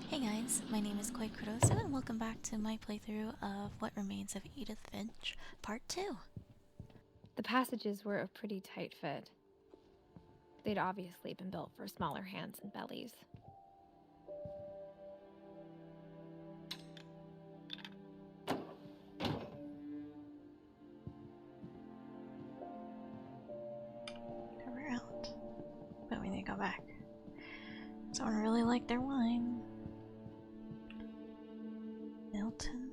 Hey guys, my name is Koi Kurosu and welcome back to my playthrough of What Remains of Edith Finch, Part 2. The passages were a pretty tight fit. They'd obviously been built for smaller hands and bellies. We're out. But we need to go back. Someone really liked their wine. Milton.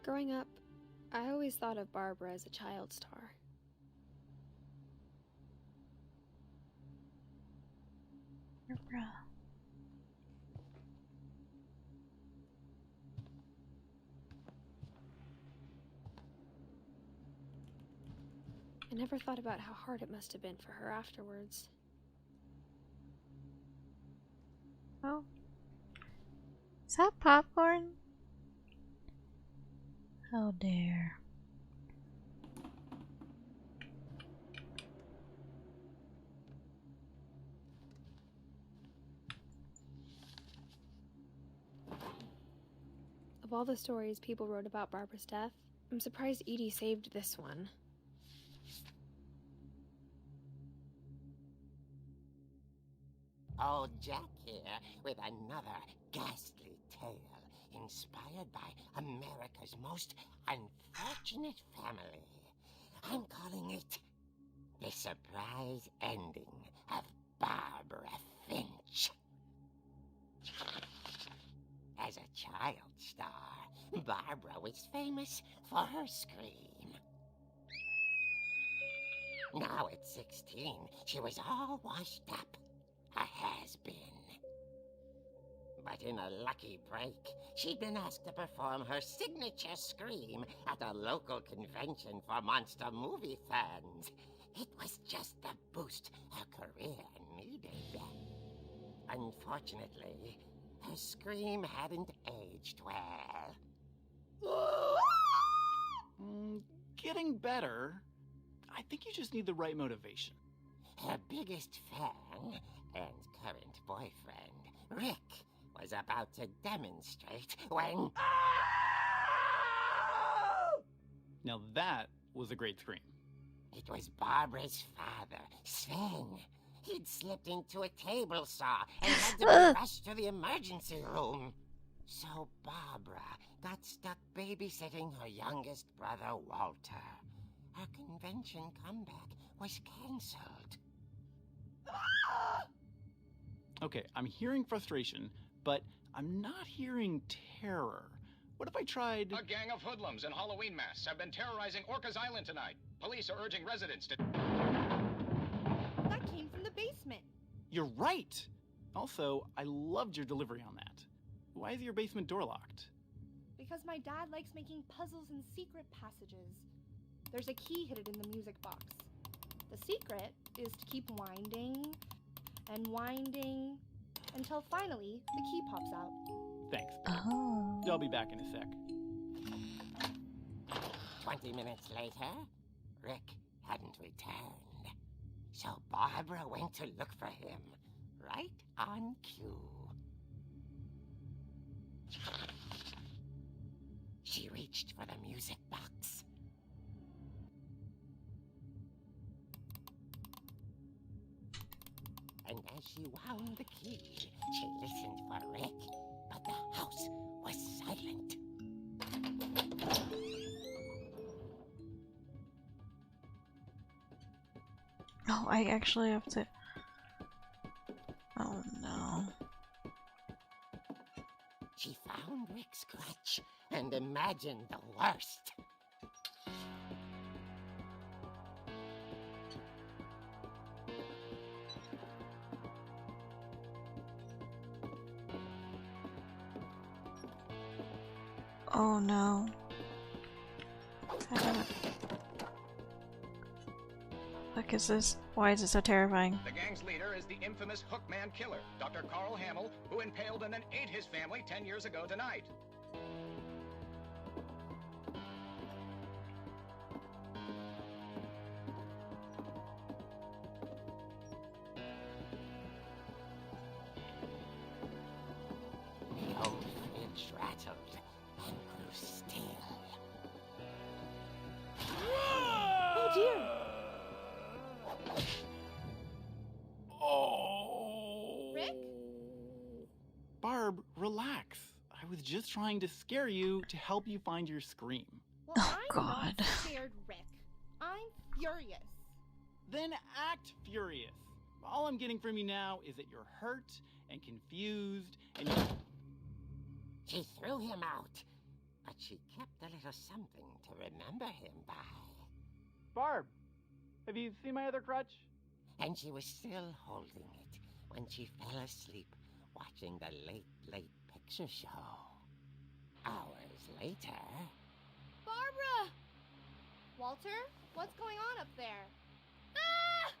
Growing up, I always thought of Barbara as a child star. Barbara. I never thought about how hard it must have been for her afterwards. Oh. Is that popcorn? Oh dear. Of all the stories people wrote about Barbara's death, I'm surprised Edie saved this one. Old Jack here with another ghastly tale inspired by America's most unfortunate family. I'm calling it The Surprise Ending of Barbara Finch. As a child star, Barbara was famous for her scream. Now at 16, she was all washed up. A has-been. But in a lucky break, she'd been asked to perform her signature scream at a local convention for monster movie fans. It was just the boost her career needed. Unfortunately, her scream hadn't aged well. Getting better. I think you just need the right motivation. Her biggest fan and current boyfriend, Rick, was about to demonstrate when... Now that was a great scream. It was Barbara's father, Sven. He'd slipped into a table saw and had to be rushed to the emergency room. So Barbara got stuck babysitting her youngest brother, Walter. Her convention comeback was cancelled. Okay, I'm hearing frustration, but I'm not hearing terror. What if I tried... A gang of hoodlums in Halloween masks have been terrorizing Orcas Island tonight. Police are urging residents to... That came from the basement. You're right! Also, I loved your delivery on that. Why is your basement door locked? Because my dad likes making puzzles and secret passages. There's a key hidden in the music box. The secret is to keep winding and winding until finally the key pops out. Thanks. Oh. I'll be back in a sec. 20 minutes later, Rick hadn't returned. So Barbara went to look for him, right on cue. She reached for the music box. And as she wound the key, she listened for Rick, but the house was silent. Oh, I actually have to... Oh no. She found Rick's crutch and imagined the worst. Oh no. Look, is this? Why is it so terrifying? The gang's leader is the infamous Hookman killer, Dr. Carl Hamill, who impaled and then ate his family 10 years ago tonight. rattled and grew still. Oh dear! Oh. Rick? Barb, relax. I was just trying to scare you to help you find your scream. Well, Oh, I'm God. not scared, Rick. I'm furious. Then act furious. All I'm getting from you now is that you're hurt and confused and She threw him out, but she kept a little something to remember him by. Barb, have you seen my other crutch? And she was still holding it when she fell asleep watching the late picture show. Hours later... Barbara! Walter, what's going on up there? Ah!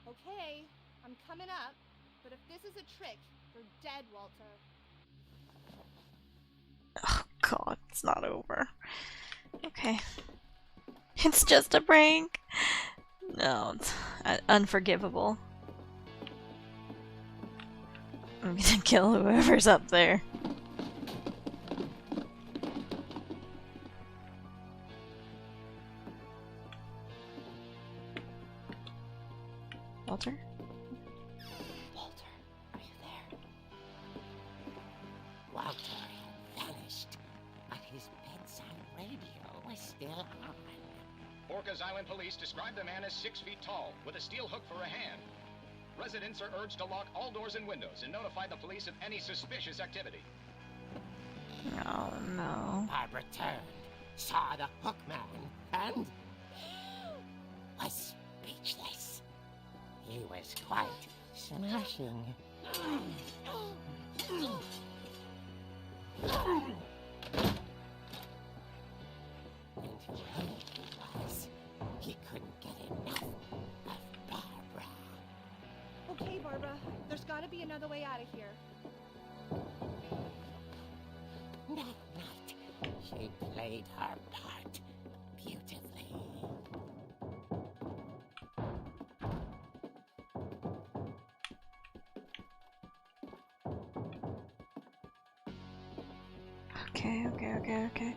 Okay, I'm coming up, but if this is a trick, you're dead, Walter. Oh god, it's not over. Okay. It's just a prank. No, it's unforgivable. I'm gonna kill whoever's up there. Walter? Walter, are you there? Walter had vanished, but his bedside radio was still on. Orcas Island police describe the man as 6 feet tall, with a steel hook for a hand. Residents are urged to lock all doors and windows and notify the police of any suspicious activity. Oh no. Barbara turned, saw the hook man, and was speechless. He was quite smashing. And really he was. He couldn't get enough of Barbara. Okay, Barbara, there's gotta be another way out of here. That night, she played her part beautifully. Okay.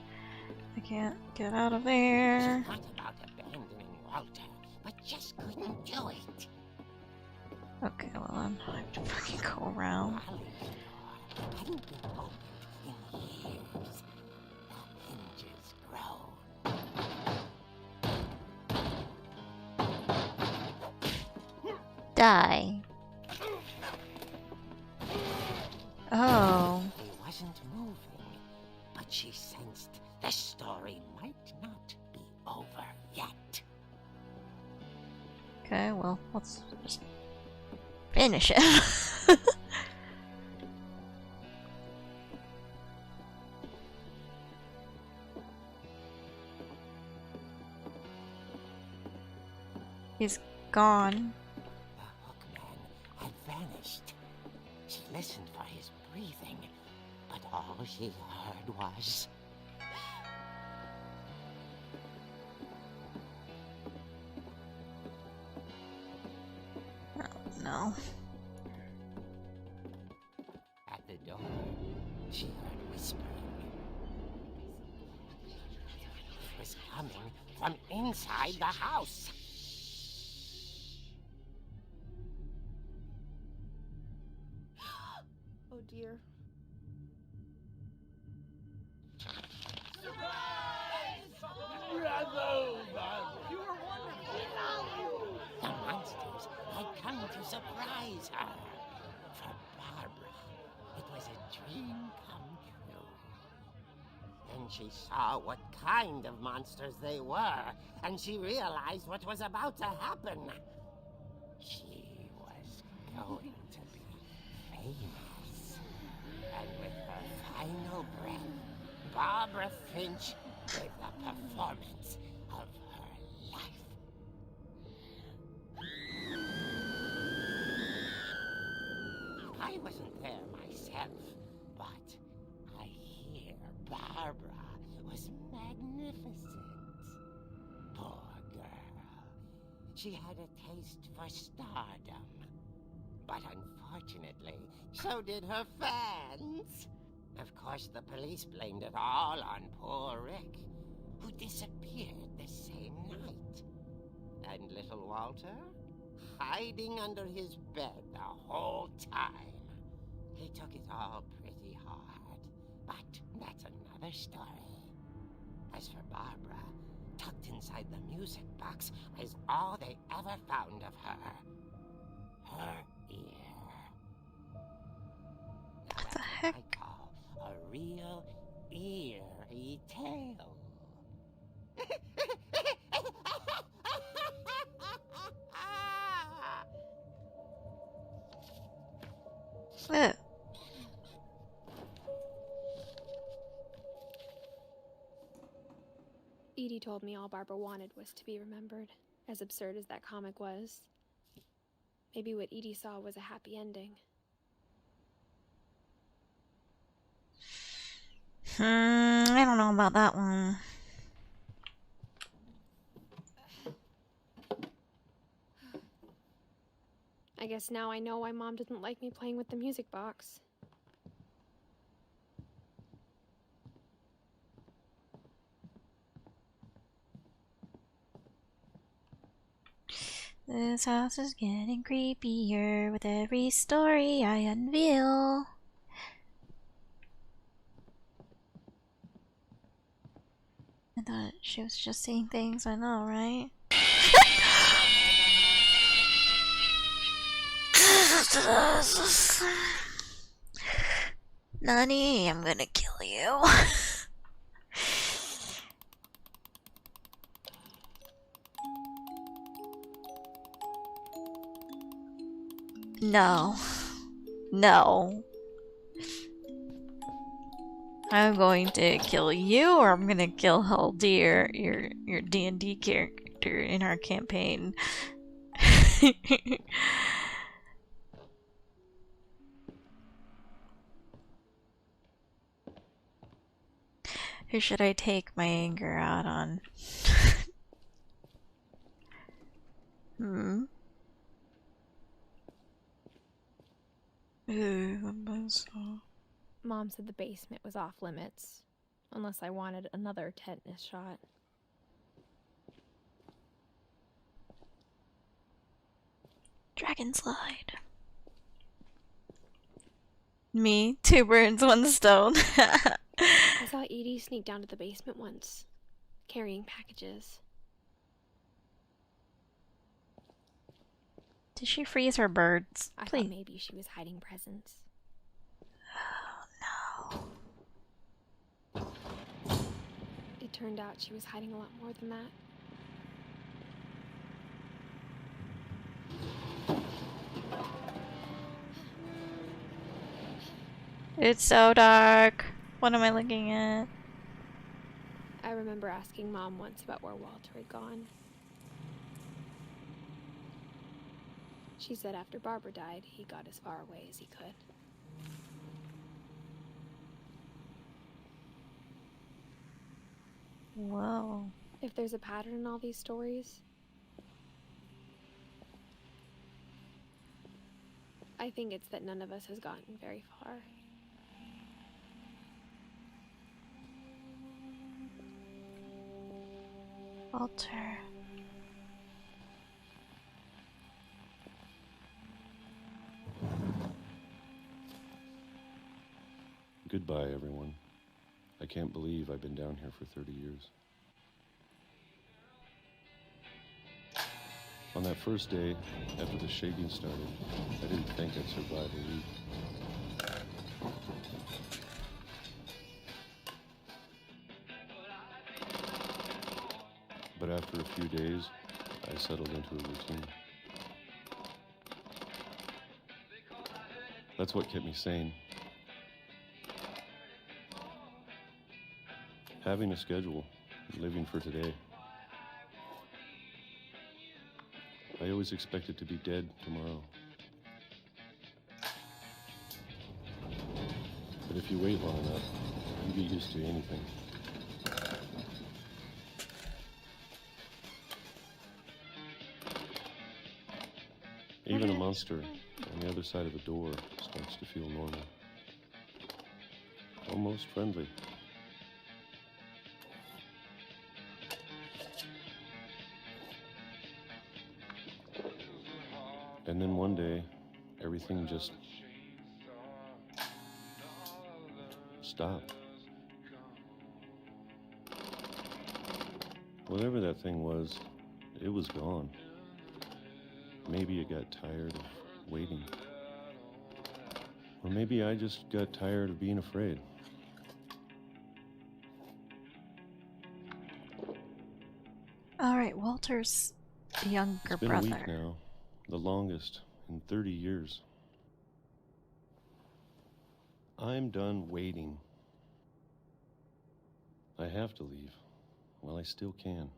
I can't get out of there. She thought about abandoning Walter, but just couldn't do it. Okay, well then I have to fucking go around. Wally's door hadn't been opened in years. The hinges groaned. Die. Oh. He wasn't moving, but she sensed the story might not be over yet. Okay, well, let's just finish it. He's gone. The hookman had vanished. She listened for his breathing, but all she heard was... Oh, no. At the door, she heard whispering. It was coming from inside the house. Oh dear. The monsters had come to surprise her. For Barbara, it was a dream come true. Then she saw what kind of monsters they were, and she realized what was about to happen. She was going to be famous. And with her final breath, Barbara Finch gave the performance of her life. I wasn't there myself, but I hear Barbara was magnificent. Poor girl. She had a taste for stardom. But unfortunately, so did her fans. Of course, the police blamed it all on poor Rick, who disappeared the same night. And little Walter? Hiding under his bed the whole time. He took it all pretty hard, but that's another story. As for Barbara, tucked inside the music box was all they ever found of her. Her ear. What the Now, heck? I call a real eerie tale. Ugh. Edie told me all Barbara wanted was to be remembered, as absurd as that comic was. Maybe what Edie saw was a happy ending. I don't know about that one. I guess now I know why Mom didn't like me playing with the music box. This house is getting creepier with every story I unveil. I thought she was just saying things, I know, right? Nani, I'm gonna kill you. No. No. I'm going to kill you, or I'm gonna kill Haldir, your D&D character in our campaign. Who should I take my anger out on? Mom said the basement was off limits, unless I wanted another tetanus shot. Dragon slide. Me, 2 birds, 1 stone. I saw Edie sneak down to the basement once, carrying packages. Did she freeze her birds? I Please. thought maybe she was hiding presents. Oh no. It turned out she was hiding a lot more than that. It's so dark. What am I looking at? I remember asking Mom once about where Walter had gone. She said after Barbara died, he got as far away as he could. Whoa. If there's a pattern in all these stories, I think it's that none of us has gotten very far. Walter. Goodbye, everyone. I can't believe I've been down here for 30 years. On that first day, after the shaking started, I didn't think I'd survive a week. But after a few days, I settled into a routine. That's what kept me sane. Having a schedule, living for today. I always expected to be dead tomorrow. But if you wait long enough, you get used to anything. Even a monster on the other side of the door starts to feel normal. almost friendly. And then one day, everything just stopped. Whatever that thing was, it was gone. Maybe it got tired of waiting. Or maybe I just got tired of being afraid. Alright, Walter's younger It's been brother. a week now, the longest in 30 years. I'm done waiting. I have to leave while I still can.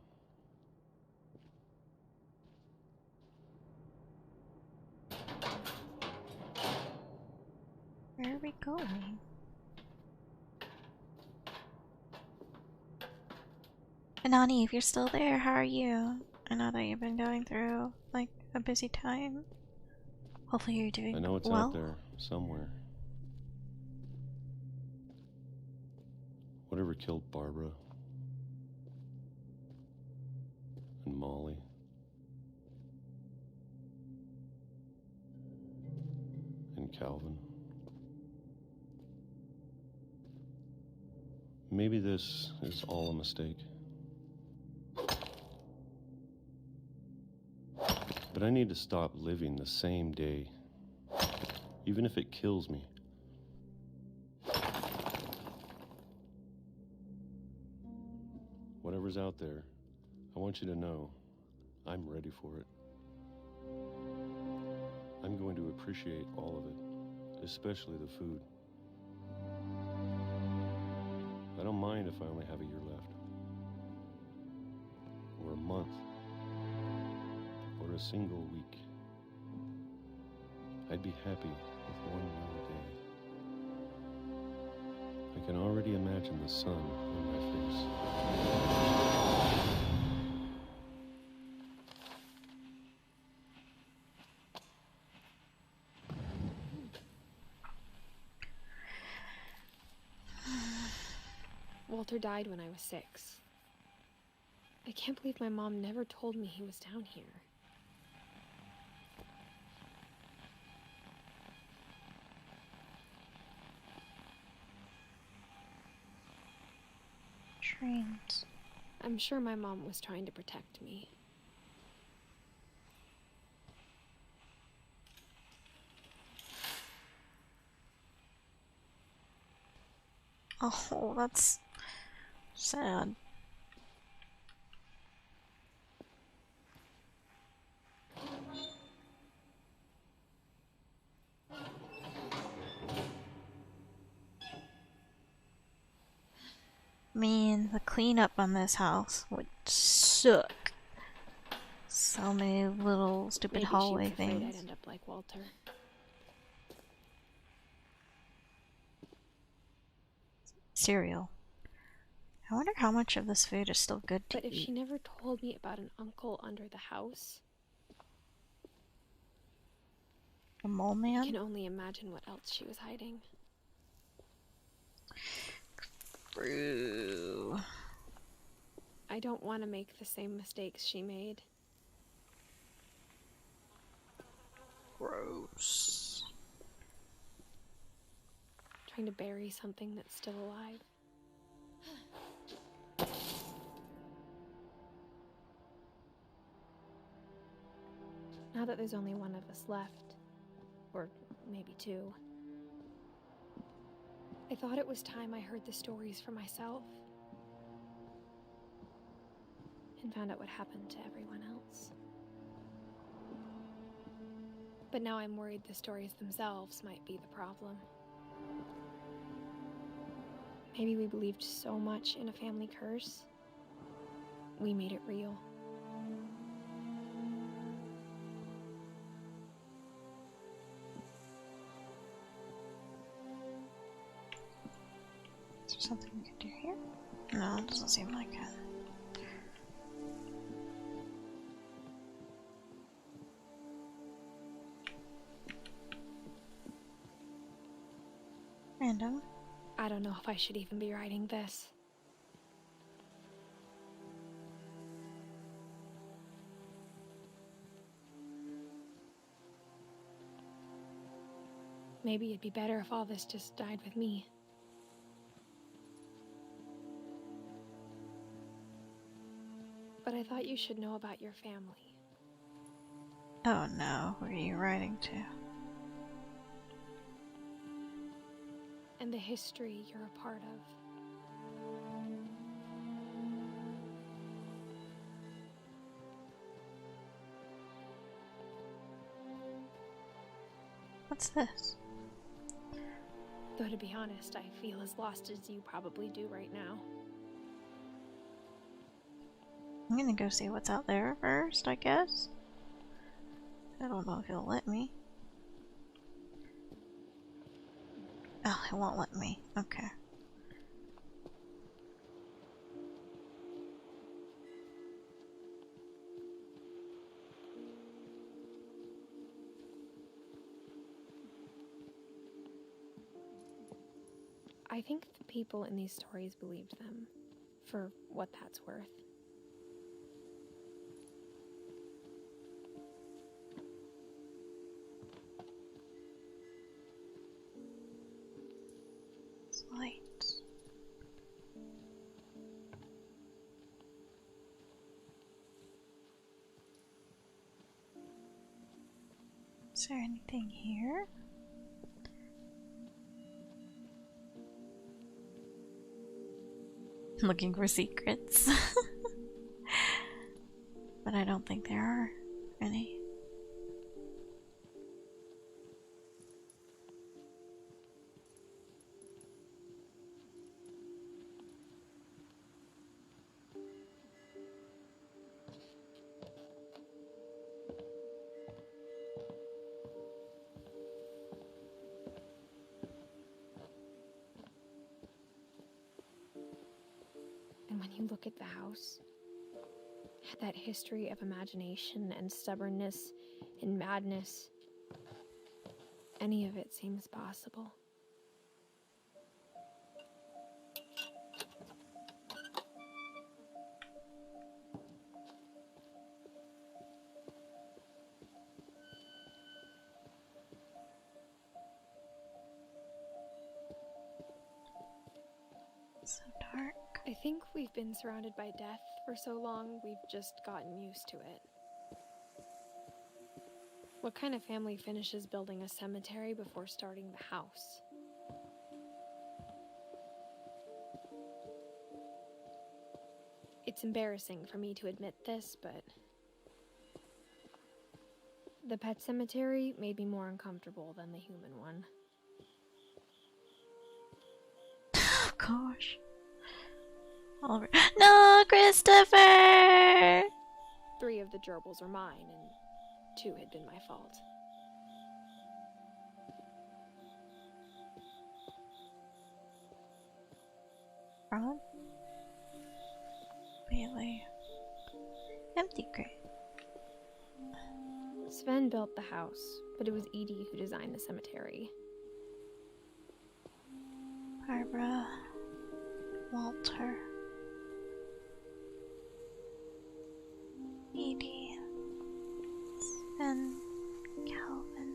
Where are we going? Anani, if you're still there, how are you? I know that you've been going through, like, a busy time. Hopefully you're doing I know it's well. out there somewhere. Whatever killed Barbara and Molly and Calvin. Maybe this is all a mistake. But I need to stop living the same day, even if it kills me. Whatever's out there, I want you to know I'm ready for it. I'm going to appreciate all of it, especially the food. I don't mind if I only have a year left, or a month, or a single week. I'd be happy with one more day. I can already imagine the sun on my face. Walter died when I was 6. I can't believe my mom never told me he was down here. Trains. I'm sure my mom was trying to protect me. Oh, that's sad. Man, the cleanup on this house would suck. So many little stupid Maybe hallway she was afraid things. I'd end up like Walter. Cereal. I wonder how much of this food is still good to But if eat. she never told me about an uncle under the house, A mole I man? can only imagine what else she was hiding. Brew. I don't want to make the same mistakes she made. Gross. Trying to bury something that's still alive. Now that there's only one of us left, or maybe 2, I thought it was time I heard the stories for myself and found out what happened to everyone else. But now I'm worried the stories themselves might be the problem. Maybe we believed so much in a family curse, we made it real. Is there something we can do here? No, it doesn't seem like it. Random. I don't know if I should even be writing this. Maybe it'd be better if all this just died with me. But I thought you should know about your family. Oh no, who are you writing to? And the history you're a part of. What's this? Though to be honest, I feel as lost as you probably do right now. I'm gonna go see what's out there first, I guess. I don't know if he'll let me. Oh, it won't let me. Okay. I think the people in these stories believed them, for what that's worth. It's light. Is there anything here? Looking for secrets. But I don't think there are any. And when you look at the house, that history of imagination and stubbornness and madness, any of it seems possible. So dark. I think we've been surrounded by death for so long, we've just gotten used to it. What kind of family finishes building a cemetery before starting the house? It's embarrassing for me to admit this, but the pet cemetery made me more uncomfortable than the human one. Oh gosh. Oliver. No, Christopher! 3 of the gerbils were mine, and 2 had been my fault. Ron? Bailey. Empty crate. Sven built the house, but it was Edie who designed the cemetery. Barbara. Walter. Edie. Sven. Calvin.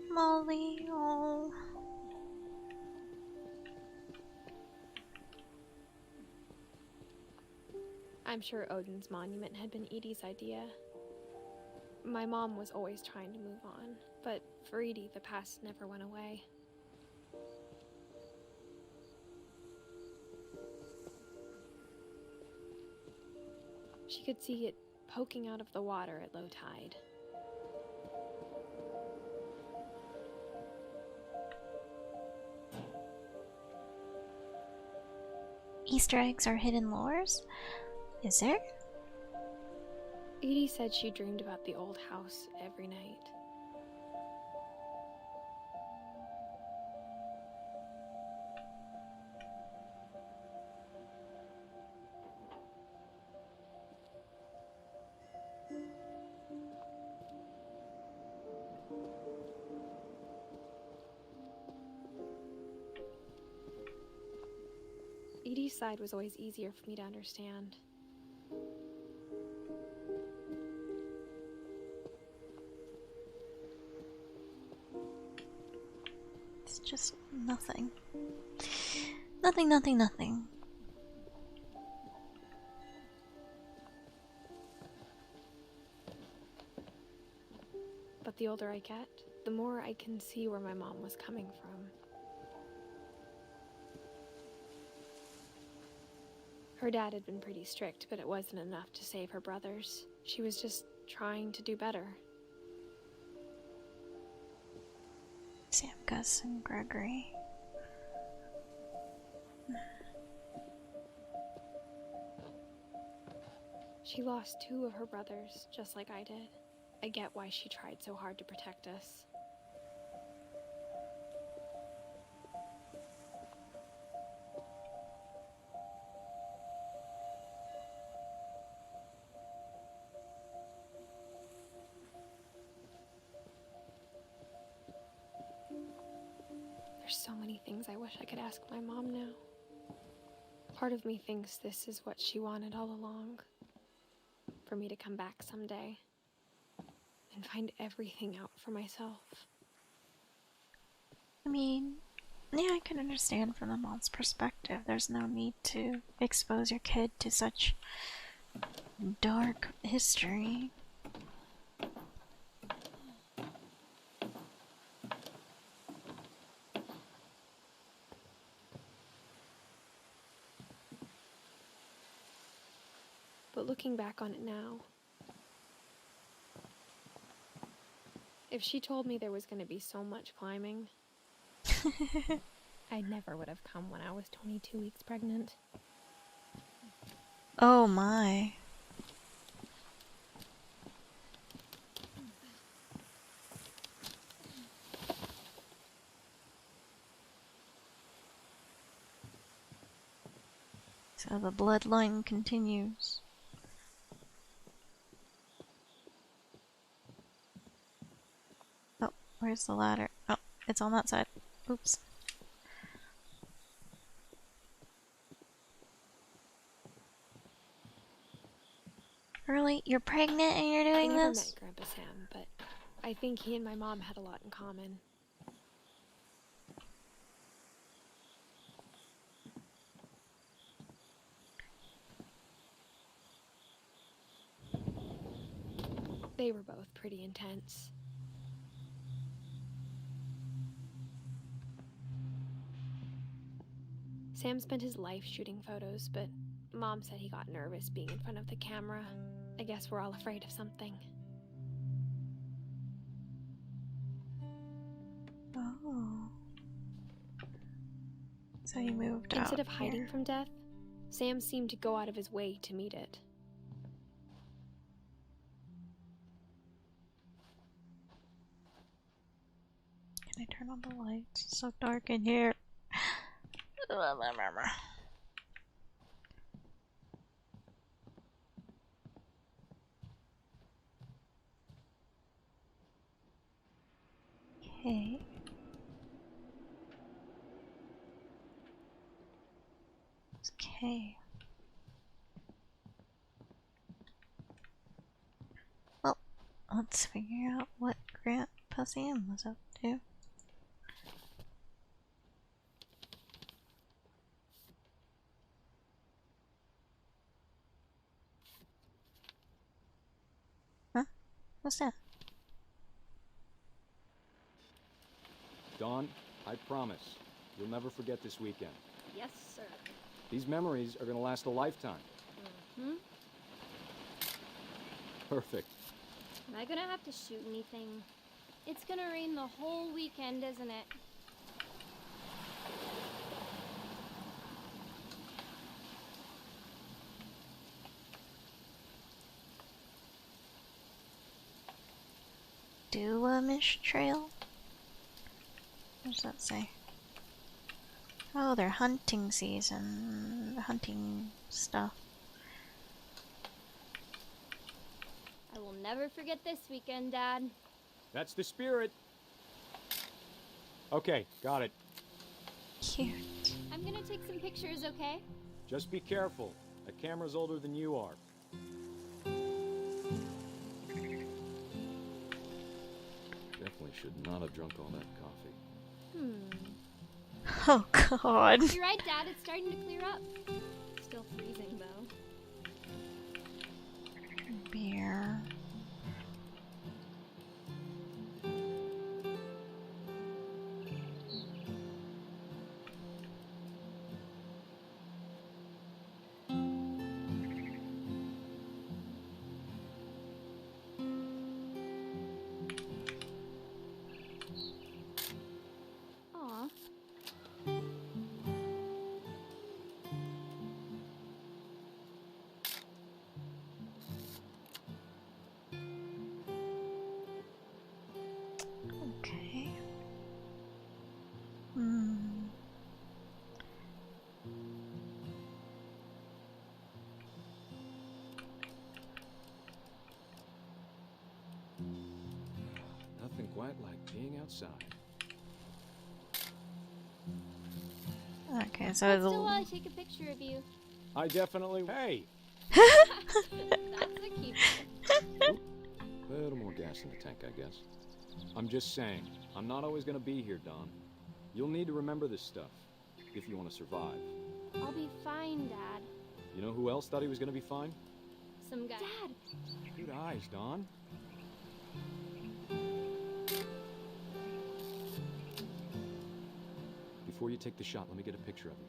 Molly. Oh. I'm sure Odin's monument had been Edie's idea. My mom was always trying to move on, but for Edie, the past never went away. She could see it poking out of the water at low tide. Easter eggs are hidden lores? Is there? Edie said she dreamed about the old house every night. Edie's side was always easier for me to understand. It's just nothing. Nothing, nothing, nothing. But the older I get, the more I can see where my mom was coming from. Her dad had been pretty strict, but it wasn't enough to save her brothers. She was just trying to do better. Sam, Gus, and Gregory. She lost 2 of her brothers, just like I did. I get why she tried so hard to protect us. There's so many things I wish I could ask my mom now. Part of me thinks this is what she wanted all along. For me to come back someday and find everything out for myself. I mean, yeah, I can understand from the mom's perspective. There's no need to expose your kid to such dark history. But looking back on it now, if she told me there was going to be so much climbing, I never would have come when I was 22 weeks pregnant. Oh my. So the bloodline continues. Oh, where's the ladder? Oh, it's on that side. Oops. Really? You're pregnant and you're I doing never this? met Grandpa Sam, but I think he and my mom had a lot in common. They were both pretty intense. Sam spent his life shooting photos, but Mom said he got nervous being in front of the camera. I guess we're all afraid of something. Oh. So you moved out. Instead of here. hiding from death, Sam seemed to go out of his way to meet it. Can I turn on the lights? It's so dark in here. Okay. Okay. Well, let's figure out what Grandpa Sam was up to. Huh? What's that? Dawn, I promise, you'll never forget this weekend. Yes, sir. These memories are gonna last a lifetime. Hmm? Perfect. Am I gonna have to shoot anything? It's gonna rain the whole weekend, isn't it? Do a Mish Trail? What does that say? Oh, they're hunting season. Hunting stuff. I will never forget this weekend, Dad. That's the spirit. Okay, got it. Cute. I'm gonna take some pictures, okay? Just be careful. That camera's older than you are. Definitely should not have drunk all that coffee. Oh god. You're right, Dad. It's starting to clear up. Still freezing, though. Beer. Aw. Okay. Hmm. Nothing quite like being outside. Okay, so Let's the still while I take a picture of you. I definitely. Hey! That's a keeper. A little more gas in the tank, I guess. I'm just saying, I'm not always gonna be here, Don. You'll need to remember this stuff, if you want to survive. I'll be fine, Dad. You know who else thought he was gonna be fine? Some guy. Dad! Good eyes, Don. Before you take the shot, let me get a picture of you.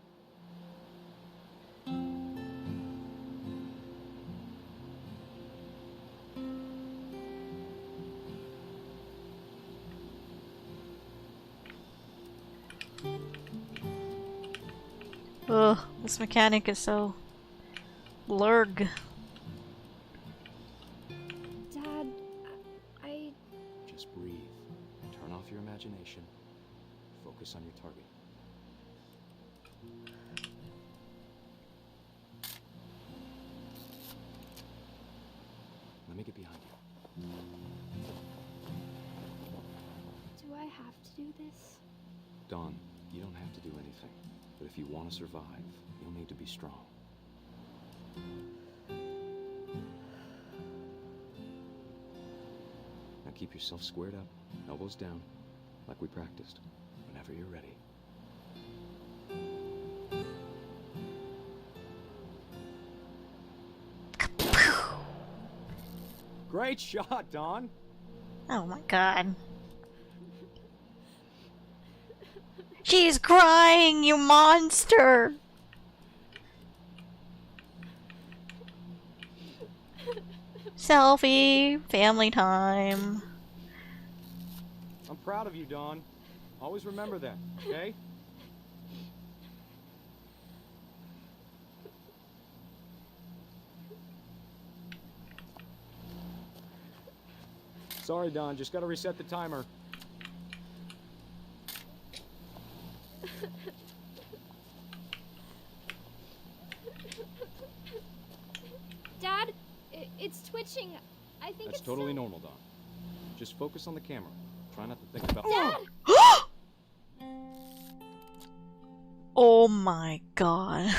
ugh, this mechanic is so blurg. Dad, I... Just breathe. Turn off your imagination. Focus on your target. Let me get behind you. Do I have to do this? Don, you don't have to do anything. But if you want to survive, you'll need to be strong. Now keep yourself squared up, elbows down, like we practiced. Whenever you're ready. Great shot, Don! Oh my god. She's crying, you monster! Selfie, family time. I'm proud of you, Don. Always remember that, okay? Sorry, Don. Just gotta reset the timer. Dad, it's twitching. I think That's it's totally so... normal, Don. Just focus on the camera. Try not to think about... Dad! Oh my god.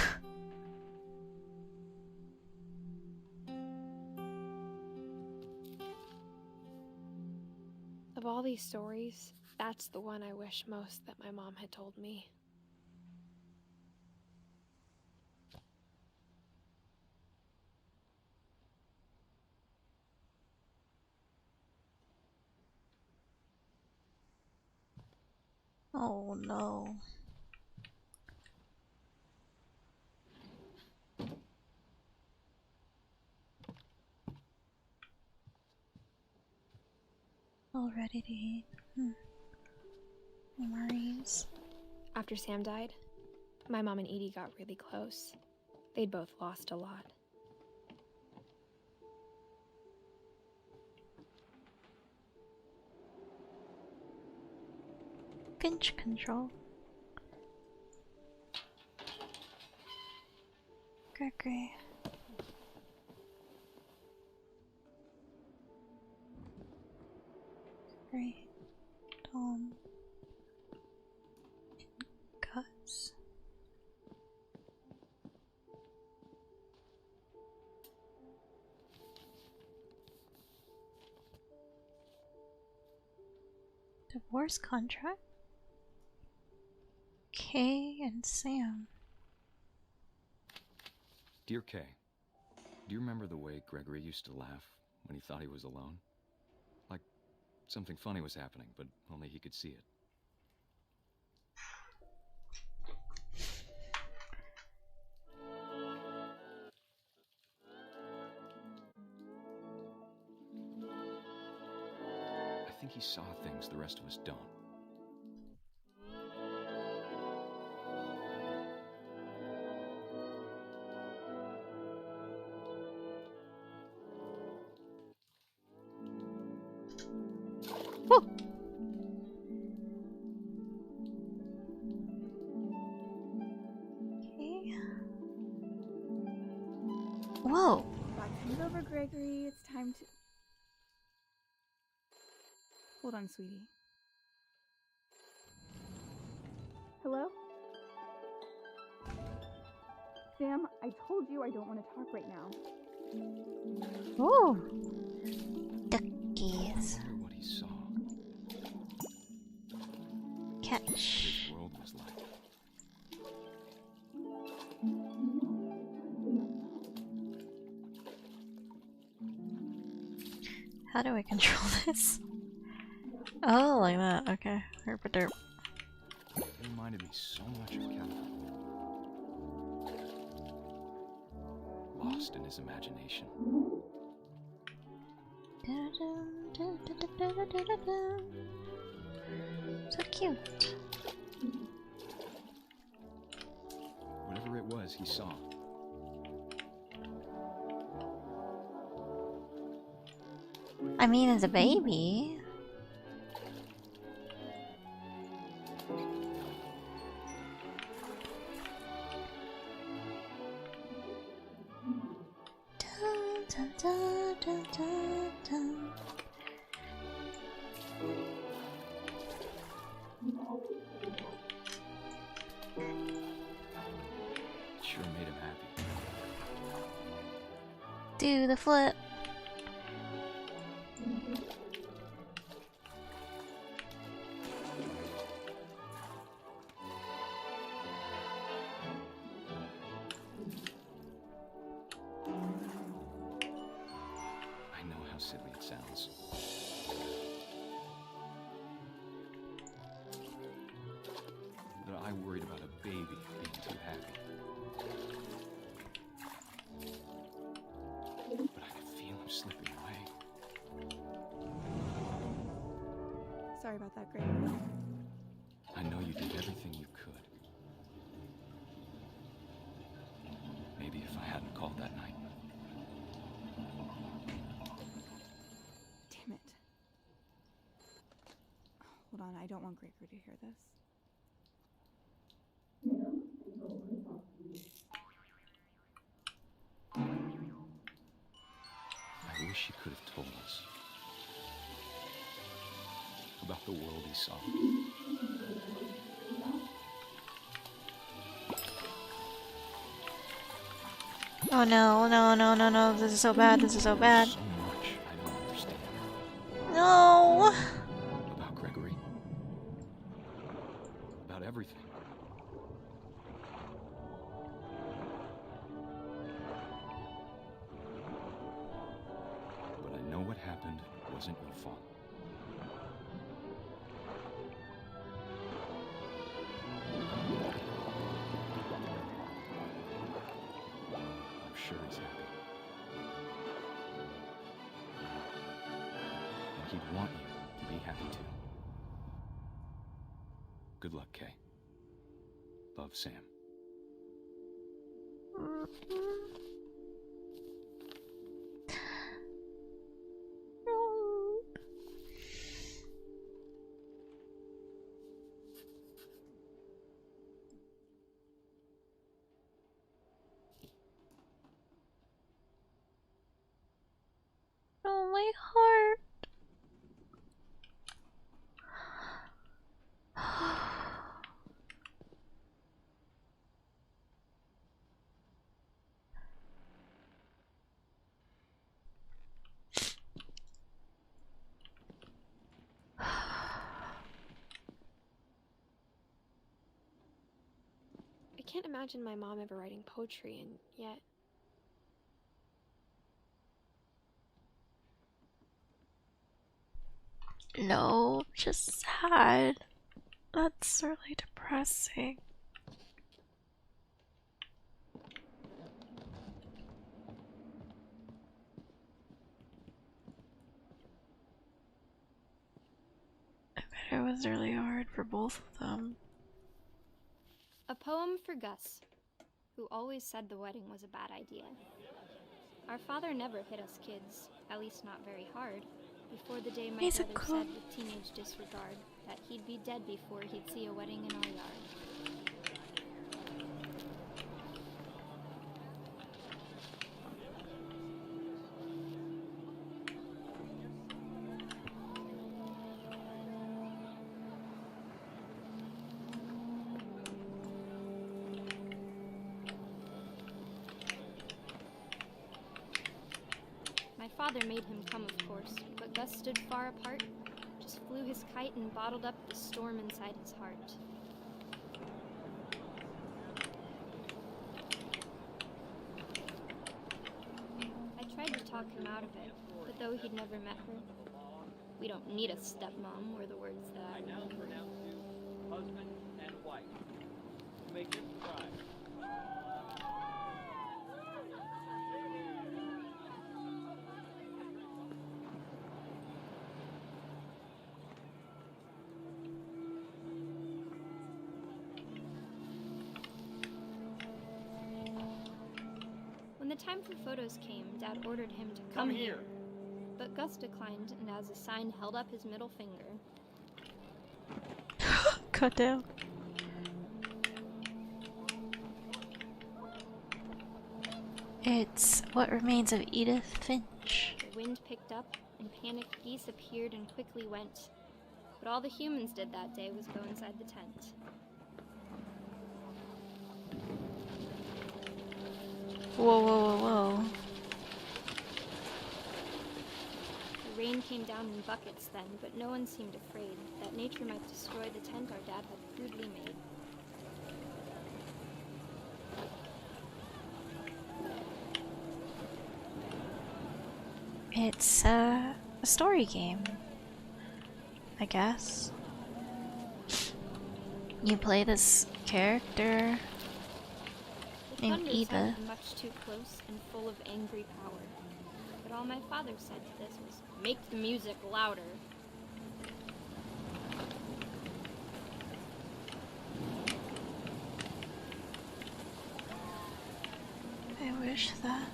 Of all these stories, that's the one I wish most that my mom had told me. Oh no. All ready to eat. Memories. After Sam died, my mom and Edie got really close. They'd both lost a lot. Finch control. Gregory. Gregory. Tom. Gus. Divorce contract? Kay and Sam. Dear Kay, do you remember the way Gregory used to laugh when he thought he was alone? Like something funny was happening, but only he could see it. I think he saw things the rest of us don't. Okay. Whoa. Watching over Gregory, it's time to... Hold on, sweetie. Hello? Sam, I told you I don't want to talk right now. Ooh. I Duckies. wonder what he saw. Catch. What his world was like. How do I control this? Oh, like that. Okay. Herp a derp. It reminded me so much of Kevin. Lost in his imagination. So cute. Whatever it was he saw. I mean, as a baby. Dun, dun, dun, dun, dun. Sure made him happy. Do the flip. I know how silly it sounds. That I worried about a baby being too happy. But I could feel him slipping away. Sorry about that, Gregory. I know you did everything you could. Maybe if I hadn't called that night. Damn it. Hold on, I don't want Gregory to hear this. I wish he could have told us about the world he saw. Oh no, no, no, no, no. This is so bad. This is so bad. So much I don't understand No. about Gregory. About everything. But I know what happened wasn't your fault. I'm sure he's happy. And he'd want you to be happy too. Good luck, Kay. Love, Sam. Oh, my heart. can't imagine my mom ever writing poetry, and yet... No, just sad. That's really depressing. I bet it was really hard for both of them. A poem for Gus, who always said the wedding was a bad idea. Our father never hit us kids, at least not very hard, before the day my He's a brother cool- said with teenage disregard that he'd be dead before he'd see a wedding in our yard. My father made him come, of course, but Gus stood far apart, just flew his kite and bottled up the storm inside his heart. I tried to talk him out of it, but though he'd never met her, "We don't need a stepmom," were the words that I now remembered. pronounce you husband and wife. You may give the bride. When the time for photos came, Dad ordered him to come here. But Gus declined, and as a sign held up his middle finger. Cut down. It's What Remains of Edith Finch. The wind picked up, and panicked geese appeared and quickly went. But all the humans did that day was go inside the tent. Whoa, whoa, whoa, whoa. The rain came down in buckets then, but no one seemed afraid that nature might destroy the tent our dad had crudely made. It's a story game, I guess. You play this character The named thunder Edith. sounded much too close and full of angry power. But all my father said to this was, "Make the music louder." I wish that.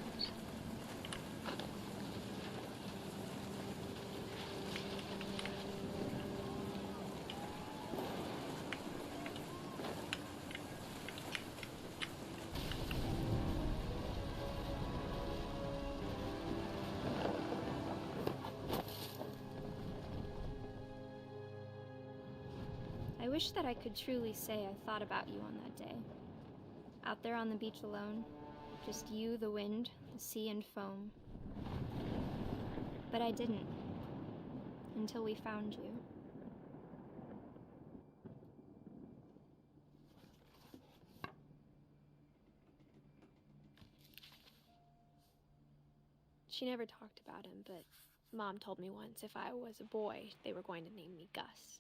I wish that I could truly say I thought about you on that day. Out there on the beach alone, just you, the wind, the sea, and foam. But I didn't. Until we found you. She never talked about him, but Mom told me once if I was a boy, they were going to name me Gus.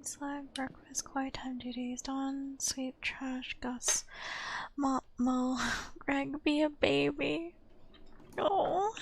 Slide, breakfast, quiet time duties, Dawn, sweep, trash, Gus, Greg, be a baby. Oh.